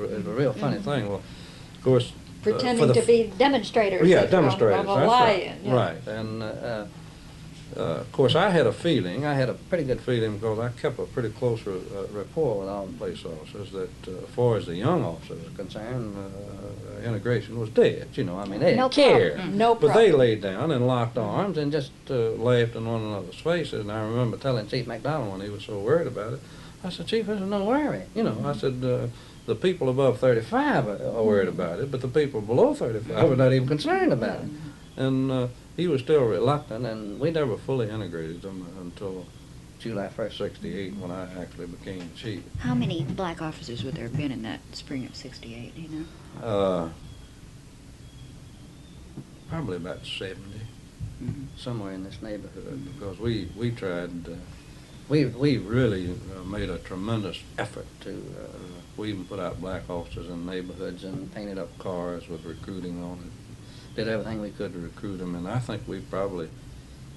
It's a real funny thing. Well, of course, pretending to be demonstrators. Yeah, demonstrators. Of a That's lie-in. right. Right, and of course, I had a feeling. I had a pretty good feeling because I kept a pretty close rapport with all the police officers. That, as far as the young officers were concerned, integration was dead. You know, I mean, they didn't care. No problem. But they laid down and locked arms and just laughed in one another's faces. And I remember telling Chief McDonald when he was so worried about it, I said, Chief, there's no worry. You know, I said, the people above 35 are worried about it, but the people below 35 are not even concerned about it. And he was still reluctant, and we never fully integrated them until July 1st, 68, when I actually became chief. How many black officers would there have been in that spring of 68, do you know? Probably about 70, somewhere in this neighborhood, because we tried, we really made a tremendous effort to, we even put out black officers in neighborhoods and painted up cars with recruiting on it. Did everything we could to recruit them, and I think we probably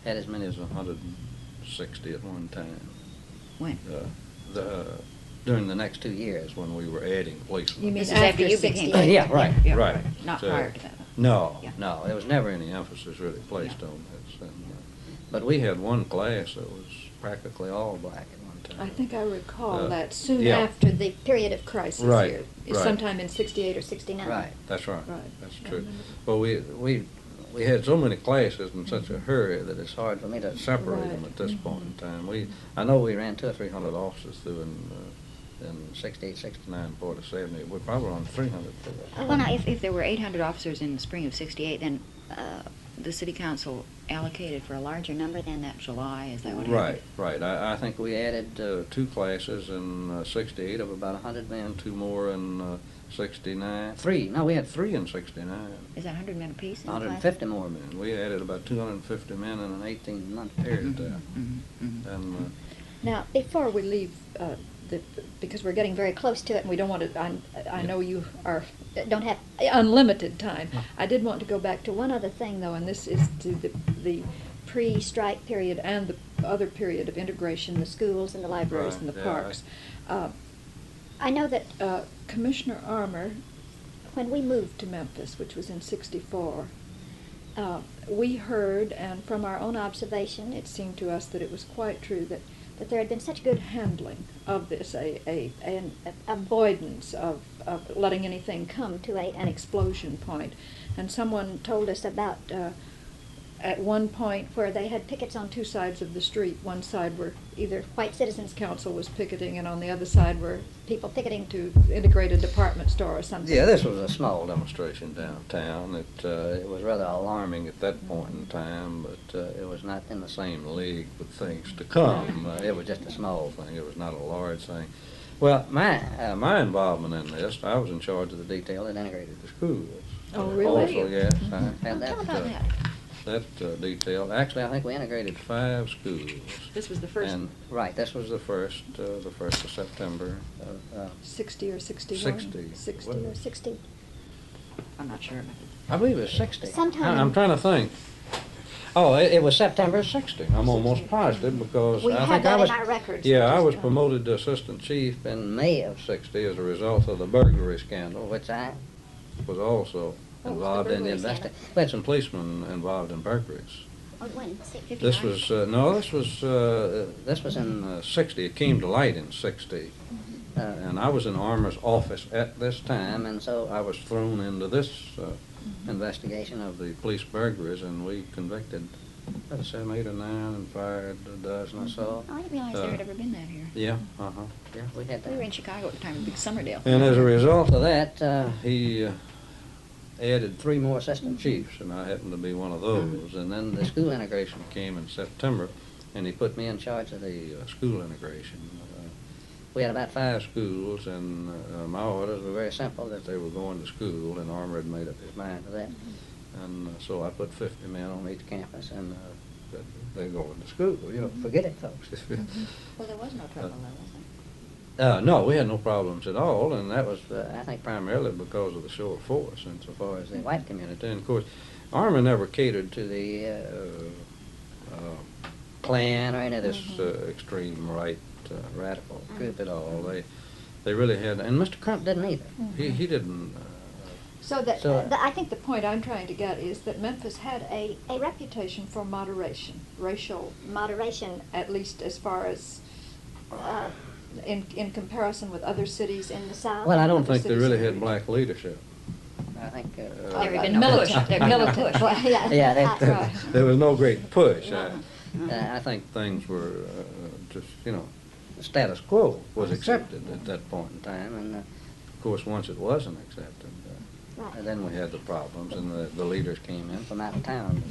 had as many as 160 at one time. When? During the next 2 years when we were adding policemen. You mean This is after you became chief? Yeah, right, Yeah, right. Not prior to that. No, Yeah. no, there was never any emphasis really placed on this. And, but we had one class that was practically all black at one time. I think I recall that soon yeah. after the period of crisis Right, here, right. sometime in 68 or 69. Right, that's right. Right. That's Yeah, true. I remember. Well, we had so many classes in such a hurry that it's hard for me to separate them at this point in time. I know we ran 200 or 300 officers through in 68, 69, 40, 70. We're probably on 300 through that. Well, now, if there were 800 officers in the spring of 68, then the city council allocated for a larger number than that July, is that what happened? Right. I think we added 2 classes in 68 of about 100 men, 2 more in 69. 3. No, we had 3 in 69. Is that 100 men apiece? in the class? 150 more men. We added about 250 men in an 18-month period there. And Now, before we leave, because we're getting very close to it, and we don't want to. I know you don't have unlimited time. I did want to go back to one other thing, though, and this is to the pre-strike period and the other period of integration, the schools and the libraries and the parks. I know that Commissioner Armour, when we moved to Memphis, which was in '64. We heard, and from our own observation, it seemed to us that it was quite true that there had been such good handling of this, an avoidance of letting anything come to an explosion point. And someone told us about at one point where they had pickets on 2 sides of the street. One side where either White Citizens Council was picketing, and on the other side were people picketing to integrate a department store or something. yeah, this was a small demonstration downtown. It was rather alarming at that point in time, but it was not in the same league with things to come. It was just a small thing. It was not a large thing. Well, my involvement in this, I was in charge of the detail that integrated the schools. Oh, really? Also, yes, I had Tell about that. that detail. Actually, I think we integrated 5 schools. This was the first. And right, this was the 1st of September. 60 or 61? 60. 60 or 60. I'm not sure. I believe it was 60. Sometime. I'm trying to think. Oh, it was September 60. I'm almost positive because We I have think that I was. in our records. Yeah, I was Just, promoted to assistant chief in May of '60 as a result of the burglary scandal, which I was also What was the involved in the burglary investigation. scandal? We had some policemen involved in burglaries. When? This was this was in '60. It came to light in '60, and I was in Armour's office at this time, and so I was thrown into this investigation of the police burglaries, and we convicted, let's say, 8 or 9, and fired a dozen or so. Oh, I didn't realize there had ever been that here. Yeah, yeah, we had We were that. in Chicago at the time of Big Summerdale. And as a result of that, he added 3 more assistant chiefs, and I happened to be one of those. And then the school integration came in September, and he put me in charge of the school integration. We had about 5 schools, and my orders were very simple, that they were going to school, and Armour had made up his mind to that. And so I put 50 men on each campus, and they're going to school. You know, forget it, folks. Well, there was no trouble, though, was there? No, we had no problems at all, and that was, I think, primarily because of the show of force insofar as the white community. And, of course, Armour never catered to the Klan or any of this extreme right radical group at all. they really had, and Mr. Crump didn't either. Mhm. He didn't. So that, So- I think the point I'm trying to get is that Memphis had a reputation for moderation, racial moderation, at least as far as, in comparison with other cities in the South. Well, I don't other think they cities really in the had region. black leadership. I think. There had been no militant, push. There had been no militant, push. well, yeah, Yeah, that's they- right. There was no great push. I I think things were just, status quo was accepted at that point in time. time, and Of course, once it wasn't accepted, Right. then we had the problems, and the leaders came in. from out of town.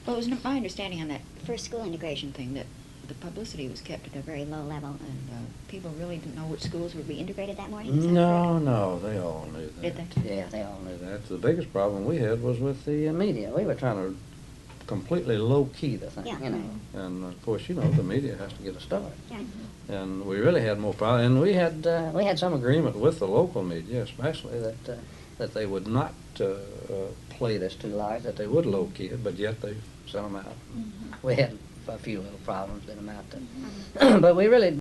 Well, it was my understanding on that first school integration thing that the publicity was kept at a very low level, and people really didn't know which schools would be integrated that morning. Is that No, they all knew that. correct? Did they? Yeah, they all knew that. That's the biggest problem we had was with the media. We were trying to completely low-key the thing, Yeah. you know. And of course, the media has to get a start. Yeah. And we really had more problems. And we had some agreement with the local media, especially that they would not play this too large, that they would low-key it, but yet they sent them out. We had a few little problems that amount to, but we really